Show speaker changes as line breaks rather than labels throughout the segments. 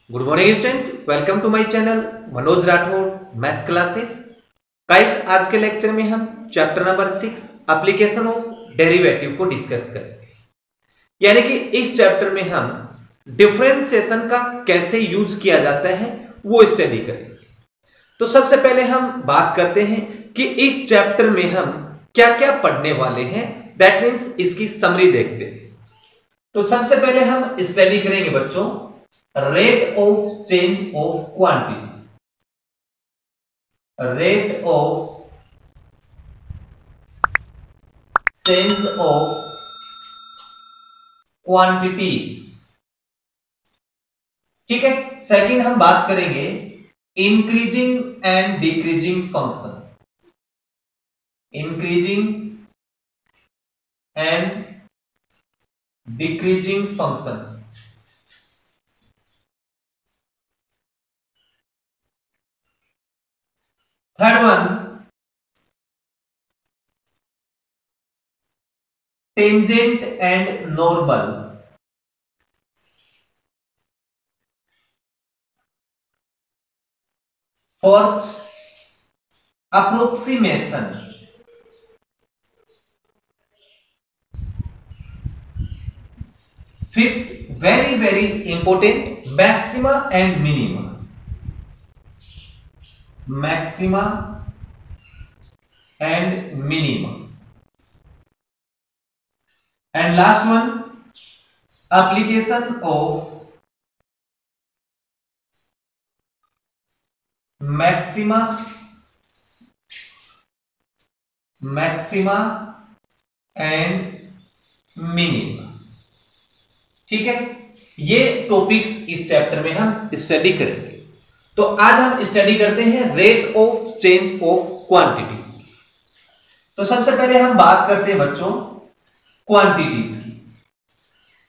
Good morning student, welcome to my channel Manoj Rathod math classes. Guys, आज के lecture में हम chapter number 6 application of derivative को discuss करेंगे। यानी कि इस चैप्टर में हम डिफरेंशिएशन का कैसे यूज किया जाता है वो स्टडी करेंगे। तो सबसे पहले हम बात करते हैं कि इस चैप्टर में हम क्या क्या पढ़ने वाले हैं, दैट मीन्स इसकी समरी देखते हैं। तो सबसे पहले हम स्टडी करेंगे बच्चों rate of change of quantity, rate of change of quantities. ठीक है। सेकंड हम बात करेंगे increasing and decreasing function, increasing and decreasing function. Third one tangent and normal. Fourth approximation. Fifth very very important maxima and minima, maxima and minima. And last one application of maxima, maxima and minima. ठीक है, ये topics इस chapter में हम study करेंगे। तो आज हम स्टडी करते हैं rate of change of quantities. तो सबसे पहले हम बात करते हैं बच्चों क्वांटिटीज की।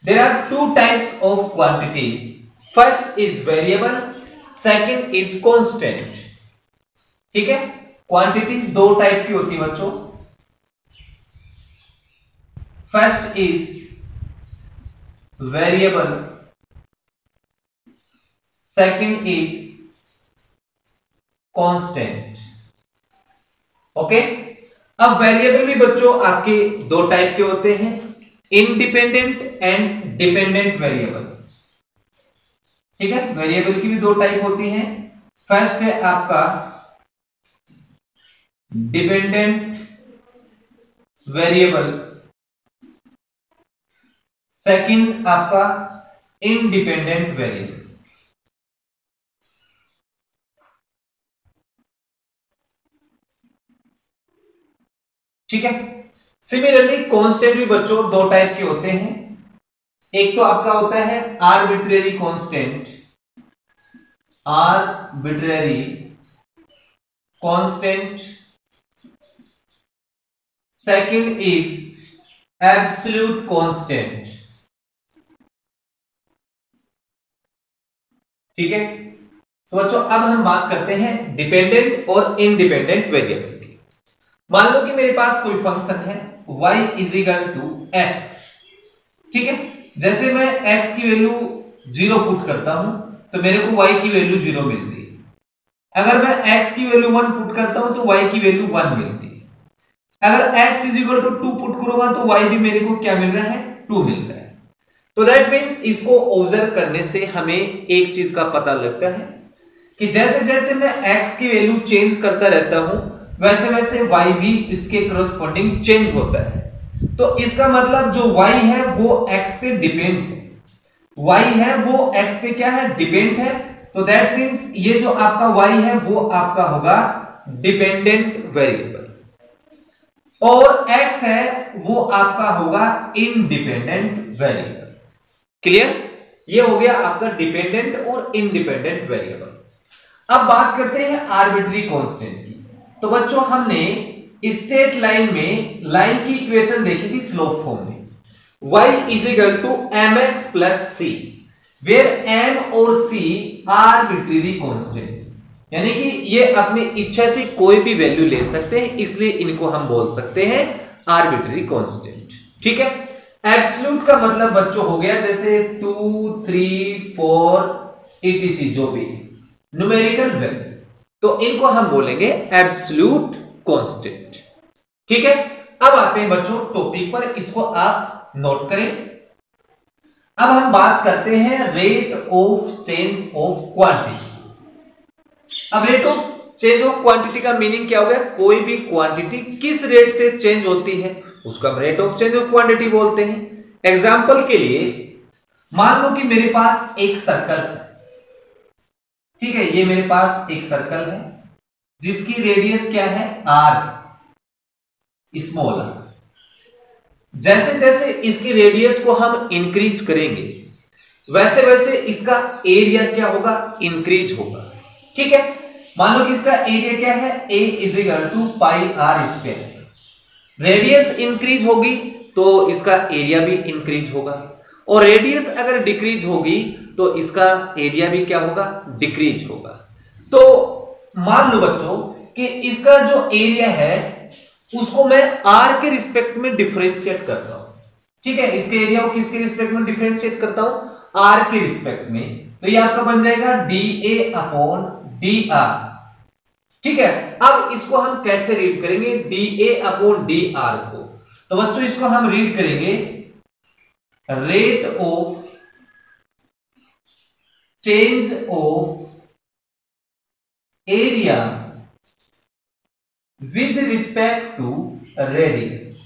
There are two types of quantities, first is variable, second is constant. ठीक है, क्वांटिटी दो टाइप की होती है बच्चों, first is variable, second is constant. Okay. अब वेरिएबल भी बच्चों आपके दो टाइप के होते हैं, इंडिपेंडेंट एंड डिपेंडेंट वेरिएबल। ठीक है, वेरिएबल की भी दो टाइप होती हैं। फर्स्ट है आपका डिपेंडेंट वेरिएबल, सेकंड आपका इंडिपेंडेंट वेरिएबल। ठीक है। सिमिलरली कांस्टेंट भी बच्चों दो टाइप के होते हैं, एक तो आपका होता है arbitrary constant, arbitrary constant, second is absolute constant. ठीक है। तो बच्चों अब हम बात करते हैं डिपेंडेंट और इंडिपेंडेंट वेरिएबल की। मान लो कि मेरे पास कोई फंक्शन है y is equal to x। ठीक है, जैसे मैं x की वैल्यू 0 पुट करता हूं तो मेरे को y की वैल्यू 0 मिलती है। अगर मैं x की वैल्यू 1 पुट करता हूं तो y की वैल्यू 1 मिलती है। अगर x is equal to 2 put करूंगा तो y भी मेरे को क्या मिल रहा है, 2 मिल रहा है। तो दैट मींस इसको ऑब्जर्व करने से हमें एक चीज का पता लगता है कि जैसे जैसे मैं x की वैल्यू चेंज करता रहता हूं वैसे वैसे y भी इसके करस्पॉन्डिंग चेंज होता है। तो इसका मतलब जो y है वो x पे डिपेंड है, y है वो x पे क्या है, डिपेंड है। तो दैट मींस ये जो आपका y है वो आपका होगा डिपेंडेंट वेरिएबल, और x है वो आपका होगा इंडिपेंडेंट वेरिएबल। क्लियर? ये हो गया आपका डिपेंडेंट और इंडिपेंडेंट वेरिएबल। अब बात करते हैं आर्बिट्री कांस्टेंट की। तो बच्चों हमने स्ट्रेट लाइन में लाइन की इक्वेशन देखी थी स्लोप फॉर्म में, y is equal to mx plus c, where m और c आर्बिट्री कांस्टेंट। यानी कि ये अपनी इच्छा से कोई भी वैल्यू ले सकते हैं, इसलिए इनको हम बोल सकते हैं आर्बिट्री कांस्टेंट। ठीक है। एब्सोल्यूट का मतलब बच्चों हो गया जैसे 2 3 4 etc जो भी न्यूमेरिकल वैल्यू, तो इनको हम बोलेंगे एब्सोल्यूट कांस्टेंट। ठीक है, अब आते हैं बच्चों टॉपिक पर, इसको आप नोट करें। अब हम बात करते हैं rate of change of quantity. अब rate of change of quantity का मीनिंग क्या हो गया? कोई भी क्वांटिटी किस रेट से चेंज होती है उसका हम rate of change of quantity बोलते हैं। एग्जांपल के लिए मान लो कि मेरे पास एक सर्कल है, ठीक है, ये मेरे पास एक सर्कल है जिसकी रेडियस क्या है? R, small r. जैसे जैसे इसकी रेडियस को हम इंक्रीज करेंगे वैसे वैसे इसका एरिया क्या होगा? इंक्रीज होगा। ठीक है, मान लो कि इसका एरिया क्या है? A = pi r square. Radius increase होगी तो इसका एरिया भी इंक्रीज होगा, और रेडियस अगर डिक्रीज होगी तो इसका एरिया भी क्या होगा? डिक्रीज होगा। तो मान लो बच्चों कि इसका जो एरिया है उसको मैं आर के रिस्पेक्ट में डिफरेंशिएट करता हूं। ठीक है, इसके एरिया को किसके रिस्पेक्ट में डिफरेंशिएट करता हूं? आर के रिस्पेक्ट में। तो ये आपका बन जाएगा dA/dr। ठीक है, अब इसको हम कैसे रीड करेंगे dA/dr को? तो बच्चों इसको हम रीड करेंगे rate of change of area with respect to radius.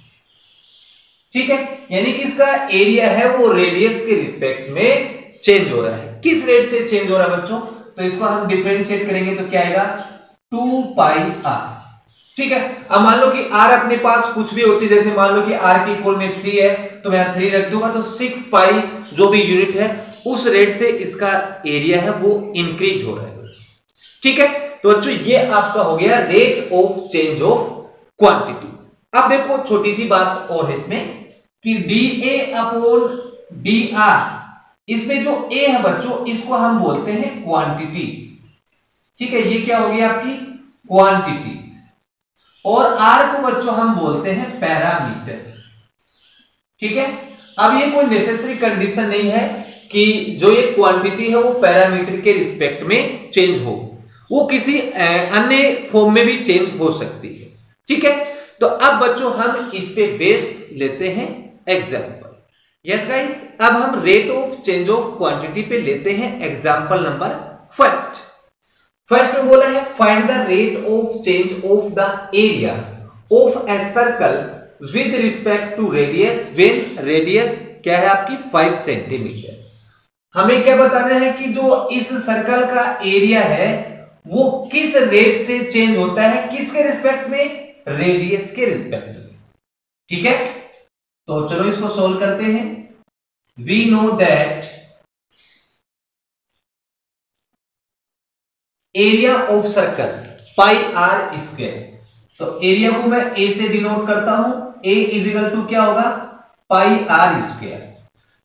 ठीक है, यानी कि इसका एरिया है वो रेडियस के रिस्पेक्ट में चेंज हो रहा है। किस रेट से चेंज हो रहा है बच्चों? तो इसको हम डिफरेंशिएट करेंगे तो क्या आएगा? 2 पाई आर। ठीक है, अब मान लो कि r अपने पास कुछ भी होती है, जैसे मान लो कि r की इक्वल में 3 है तो मैं 3 रख दूंगा, तो 6 पाई जो भी यूनिट है उस रेट से इसका एरिया है वो इंक्रीज हो रहा है। ठीक है, तो बच्चों ये आपका हो गया rate of change of quantities. अब देखो छोटी सी बात और है इसमें कि dA/dr, इसमें जो a है बच्चों इसको हम बोलते हैं क्वांटिटी। ठीक है, ये क्या हो गया आपकी? क्वांटिटी। और r को बच्चों हम बोलते हैं पैरामीटर। ठीक है, अब ये कोई नेसेसरी कंडीशन नहीं है कि जो ये क्वांटिटी है वो पैरामीटर के रिस्पेक्ट में चेंज हो, वो किसी अन्य फॉर्म में भी चेंज हो सकती है। ठीक है, तो अब बच्चों हम इस पे बेस्ड लेते हैं एग्जांपल। यस गाइस, अब हम rate of change of quantity पे लेते हैं एग्जांपल नंबर फर्स्ट। फर्स्ट में बोला है find the rate of change of the area of a circle with respect to radius when radius क्या है आपकी? 5 सेंटीमीटर। हमें क्या बताना है कि जो इस सर्कल का एरिया है वो किस रेट से चेंज होता है, किसके रिस्पेक्ट में? रेडियस के रिस्पेक्ट में। ठीक है, तो चलो इसको सोल्व करते हैं। We know that area of circle pi r square, तो एरिया को मैं a से डिनोट करता हूं, a = क्या होगा? पाई आर स्क्वायर।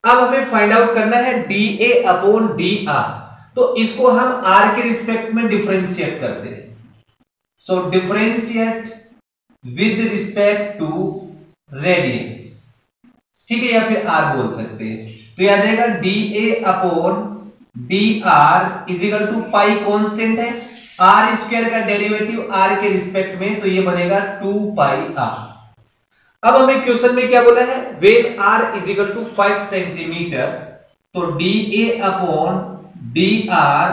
अब हमें फाइंड आउट करना है dA/dr, तो इसको हम r के रिस्पेक्ट में डिफरेंशिएट करते हैं। So differentiate with respect to radius. ठीक है, या फिर r बोल सकते हैं, तो यह आ जाएगा dA/dr = पाई कांस्टेंट है, r स्क्वायर का डेरिवेटिव r के रिस्पेक्ट में, तो ये बनेगा 2 पाई r। अब हमें क्वेश्चन में क्या बोला है? व्हेन r = 5 सेंटीमीटर, तो dA/dr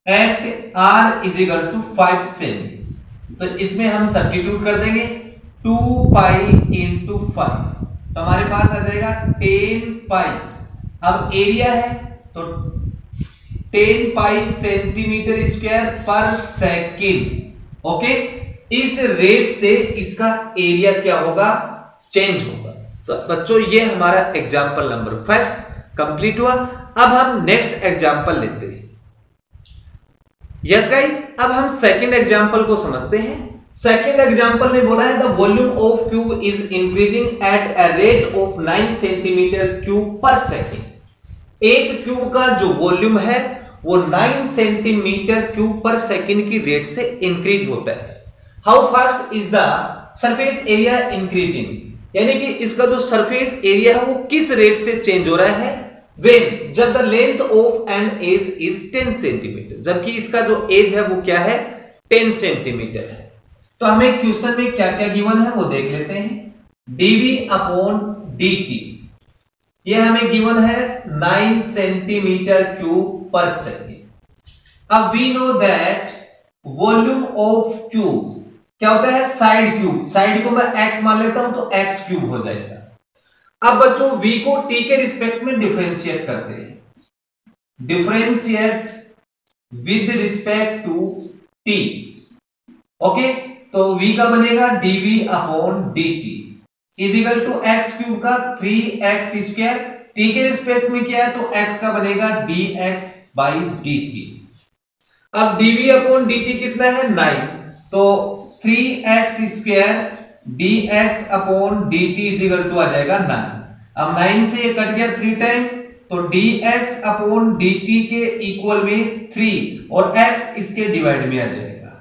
एट r = 5 सेंटी, तो इसमें हम सब्स्टिट्यूट कर देंगे 2 पाई × 5, तो हमारे पास आ जाएगा 10 पाई। अब एरिया है तो 10 पाई सेंटीमीटर स्क्वायर पर सेकेंड। ओके, इस रेट से इसका एरिया क्या होगा? चेंज होगा। तो बच्चों ये हमारा एग्जांपल नंबर फर्स्ट कंप्लीट हुआ। अब हम नेक्स्ट एग्जांपल लेते हैं। यस गाइस, अब हम सेकंड एग्जांपल को समझते हैं। सेकंड एग्जांपल में बोला है the volume of cube is increasing at a rate of 9 centimetre cube पर सेकेंड। एक क्यूब का जो वॉल्यूम है वो 9 सेंटीमीटर क्यूब पर सेकेंड की रेट से इंक्रीज होता है। How fast is the surface area increasing, यानी कि इसका जो सरफेस एरिया है वो किस रेट से चेंज हो रहा है? व्हेन जब the length of an edge is 10 centimetre, जबकि इसका जो एज है वो क्या है 10 सेंटीमीटर है। तो हमें क्वेश्चन में क्या क्या गिवन है वो देख लेते हैं। dv अपॉन dt ये हमें गिवन है 9 सेंटीमीटर क्यूब पर सेकेंड। अब we know that volume of cube क्या होता है साइड क्यूब, साइड को मैं x मान लेता हूं तो x क्यूब हो जाएगा। अब बच्चों v को t के रिस्पेक्ट में डिफरेंशिएट करते हैं, differentiate with respect to t। Okay, तो v का बनेगा dv upon dt is equal to x cube का 3x स्क्वायर, t के रिस्पेक्ट में क्या है तो x का बनेगा dx बाई dt। अब dv अपॉन dt कितना है 9, तो 3x square dx upon dt is equal to आ जाएगा 9। अब 9 से ये कट गया 3 टाइम, तो dx अपॉन dt के इक्वल में 3 और x इसके डिवाइड में आ जाएगा।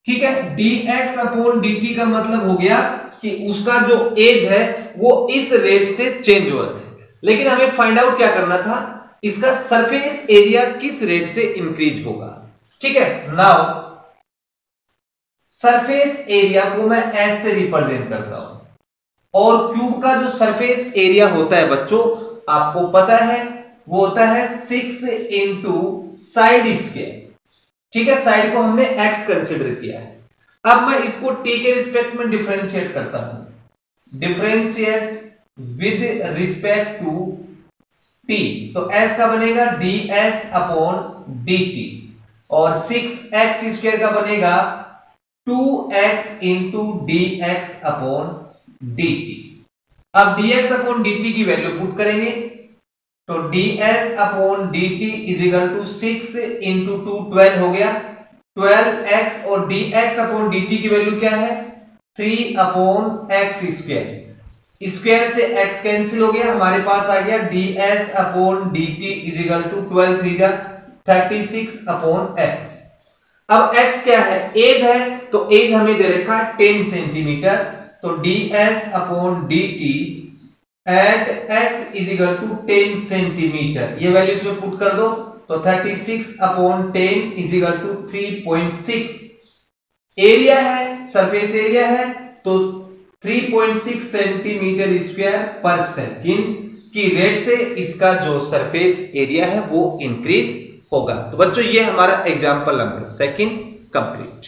ठीक है, dx अपॉन dt का मतलब हो गया कि उसका जो एज है वो इस रेट से चेंज हो रहा है, लेकिन हमें फाइंड आउट क्या करना था, इसका सरफेस एरिया किस रेट से इंक्रीज होगा। ठीक है, नाउ सरफेस एरिया को मैं एच से रिप्रेजेंट करता हूं और क्यूब का जो सरफेस एरिया होता है बच्चों आपको पता है वो होता है 6 इंटू साइड स्क्वायर। ठीक है, साइड को हमने x कंसीडर किया है। अब मैं इसको t के रिस्पेक्ट में डिफरेंशिएट करता हूं, differentiate with respect to t, तो s का बनेगा ds अपॉन dt और 6x स्क्वायर का बनेगा 2x into dx upon dt। अब dx अपॉन dt की वैल्यू पुट करेंगे तो ds upon dt is equal to 6 into 2 12 हो गया, 12x और dx अपॉन dt की वैल्यू क्या है 3 अपॉन x स्क्वायर, स्क्वायर से x कैंसिल हो गया, हमारे पास आ गया ds upon dt is equal to 12 3 36 upon x। अब x क्या है एज है, तो एज हमें दे रखा है 10 सेंटीमीटर, तो ds upon dt at x is equal to 10 centimetre, ये वैल्यू इसमें पुट कर दो तो 36 upon 10 is equal to 3.6। Area है सरफेस एरिया है तो 3.6 सेंटीमीटर स्क्वायर पर सेकंड की रेट से इसका जो सरफेस एरिया है वो इंक्रीज होगा। तो बच्चों ये हमारा example number second complete.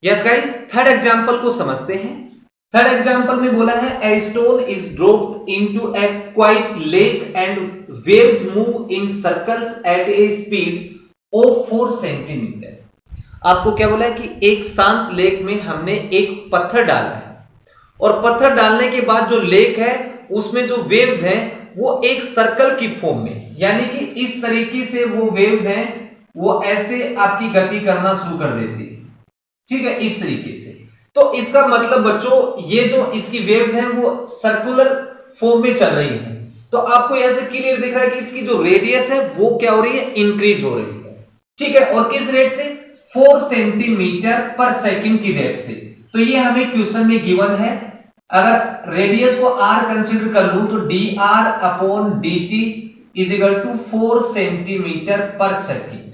Yes guys, third example को समझते हैं। थर्ड एग्जांपल में बोला है a stone is dropped into A quite lake and waves move in circles eight A speed of 4 centimetre. आपको क्या बोला है कि एक शांत लेक में हमने एक पत्थर डाला है और पत्थर डालने के बाद जो लेक है उसमें जो वेव्स हैं वो एक सर्कल की फॉर्म में, यानी कि इस तरीके से वो वेव्स हैं वो ऐसे आपकी गति करना शुरू कर देती है। ठीक है, इस तरीके से। तो इसका मतलब बच्चों ये जो इसकी वेव्स हैं वो सर्कुलर फॉर्म में चल रही है, तो आपको यहां से क्लियर दिख रहा है कि इसकी जो रेडियस है वो क्या हो रही है इंक्रीज हो रही है। ठीक है, और किस रेट से 4 सेंटीमीटर पर सेकंड की रेट से। तो ये हमें क्वेश्चन में गिवन है, अगर रेडियस को r कंसीडर कर लूं तो dr upon dt is equal to 4 centimetre पर सेकंड।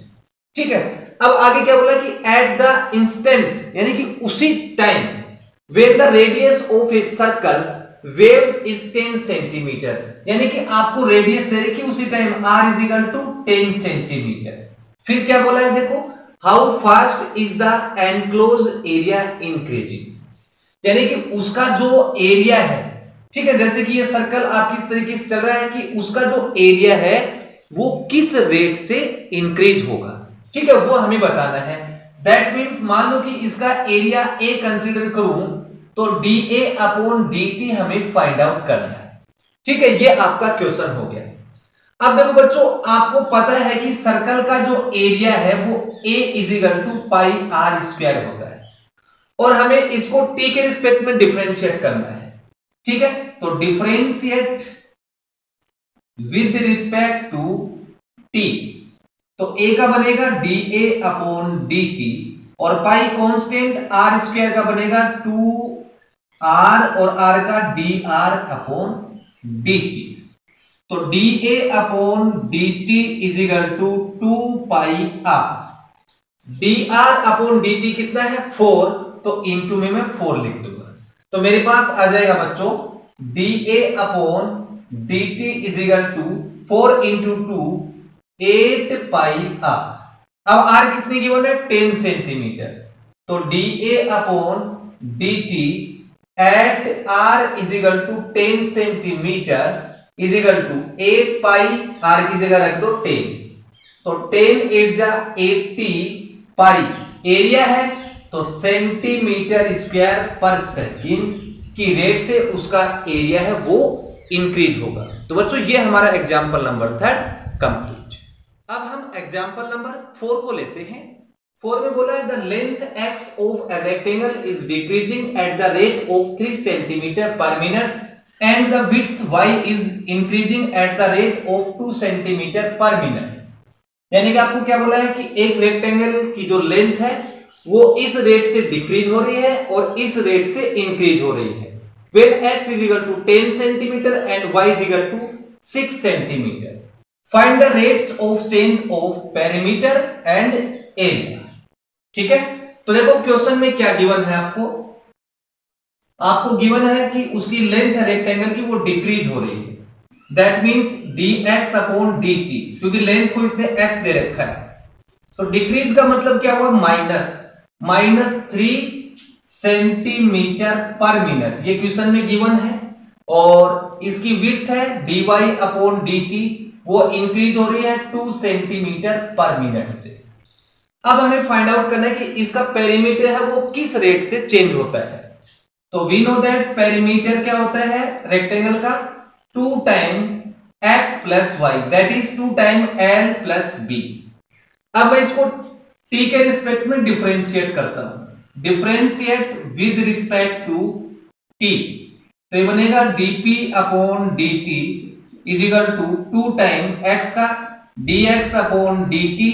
ठीक है, अब आगे क्या बोला कि एट द इंस्टेंट, यानी कि उसी time where the radius of a circle waves is 10 centimetre, यानी कि आपको रेडियस दे रखी उसी time r is equal to 10 centimetre. फिर क्या बोला है देखो, how fast is the enclose area increasing, यानी कि उसका जो एरिया है, ठीक है, जैसे कि ये सर्कल आप किस तरीके से चल रहा है कि उसका जो एरिया है वो किस रेट से इंक्रीज होगा। ठीक है, वो हमें बताना है। दैट मींस मान लो कि इसका एरिया a कंसीडर करूं तो dA अपॉन dt हमें फाइंड आउट करना है। ठीक है, ये आपका क्वेश्चन हो गया। अब देखो बच्चों, आपको पता है कि सर्कल का जो एरिया है वो a is equal to pi r square होता है और हमें इसको t के रिस्पेक्ट में डिफरेंशिएट करना है। ठीक है, तो differentiate with respect to t, तो a का बनेगा dA अपॉन dt और पाई कांस्टेंट r स्क्वायर का बनेगा 2r और r का dr अपॉन dt। तो dA upon dt is equal to 2 pi r। dr upon dt कितना है 4, तो इनटू में मैं 4 लिख दूंगा। तो मेरे पास आ जाएगा बच्चों dA upon dt is equal to 4 into 2 8 pi r। अब r कितनी गिवन है 10 सेंटीमीटर, तो dA upon dt at r is equal to 10 centimetre is equal to 8 pi r की जगह रख दो 10, तो 10 8 जा 80 पाई एरिया है तो सेंटीमीटर स्क्वायर पर सेकंड की रेट से उसका एरिया है वो इंक्रीज होगा। तो बच्चों ये हमारा एग्जांपल नंबर 3 कंप्लीट। अब हम एग्जांपल नंबर 4 को लेते हैं। 4 में बोला है the length x of a rectangle is decreasing at the rate of 3 centimetre पर minute and the width y is increasing at the rate of 2 centimetre पर मिनट। यानी कि आपको क्या बोला है कि एक रेक्टेंगल की जो लेंथ है वो इस रेट से डिक्रीज हो रही है और इस रेट से इंक्रीज हो रही है। When x is equal to 10 centimeter and y is equal to 6 centimeter. Find the rates of change of perimeter and area. ठीक है, तो देखो क्वेश्चन में क्या गिवन है आपको गिवन है कि उसकी लेंथ है रेक्टेंगल की वो डिक्रीज हो रही है। That means dx upon dt, क्योंकि लेंथ को इसने x दे रखा है, तो डिक्रीज का मतलब क्या हुआ माइनस 3 सेंटीमीटर पर मिनट। ये क्वेश्चन में गिवन है और इसकी विड्थ है dy अपॉन dt, वो इंक्रीज हो रही है 2 सेंटीमीटर पर मिनट से। अब हमें फाइंड आउट करना है कि इसका पेरीमीटर है वो किस रेट से चेंज होता है। तो वी नो दैट पेरीमीटर क्या होता है रेक्टेंगल का 2 time x plus y, that is 2 time l plus b। अब मैं इसको t के रिस्पेक्ट में डिफरेंशिएट करता हूं, differentiate with respect to t, तो ये बनेगा dp upon dt is equal to 2 time x का dx अपॉन dt,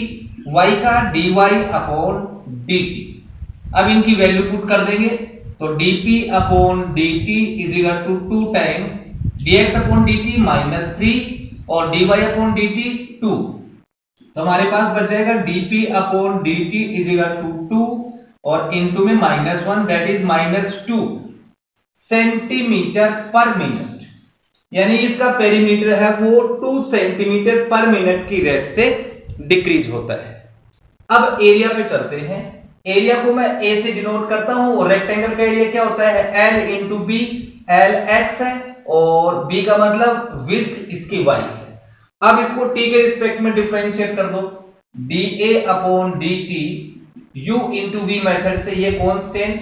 y का dy अपॉन dt। अब इनकी वैल्यू पुट कर देंगे तो dp upon dt is equal to 2 time dx upon dt minus 3 और dy अपॉन dt 2, तो हमारे पास बच जाएगा dp upon dt is equal to 2 और इनटू में -1 दैट इज -2 सेंटीमीटर पर मिनट। यानी इसका पेरीमीटर है वो 2 सेंटीमीटर पर मिनट की रेट से डिक्रीज होता है। अब एरिया पे चलते हैं। एरिया को मैं a से डिनोट करता हूं और रेक्टेंगल का एरिया क्या होता है l into b, l x है और b का मतलब विड्थ इसकी y है। अब इसको t के रिस्पेक्ट में डिफरेंशिएट कर दो, dA upon dt u into v method से ये constant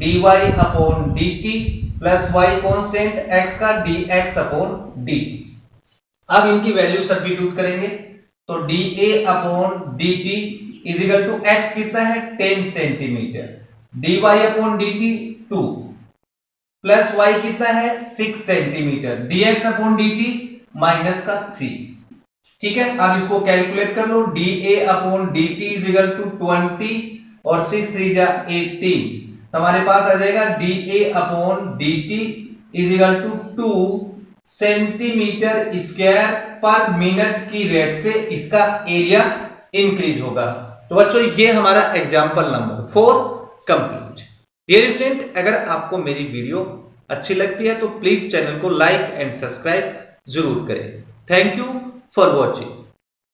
dy upon dt plus y constant x का dx अपॉन dt। अब इनकी वैल्यू सब्स्टिट्यूट करेंगे तो dA upon dt is equal to x कितना है 10 centimetre, dy upon dt 2 plus y कितना है 6 centimetre, dx upon dt minus का 3। ठीक है, अब इसको कैलकुलेट कर लो, dA upon dt is equal to 20 और 6 3 जा 18, तो हमारे पास आ जाएगा dA upon dt is equal to 2 centimetre square पर मिनट की रेट से इसका एरिया इंक्रीज होगा। तो बच्चों ये हमारा example number 4 complete. Dear student, अगर आपको मेरी वीडियो अच्छी लगती है तो प्लीज चैनल को लाइक एंड सब्सक्राइब जरूर करें। Thank you for watching.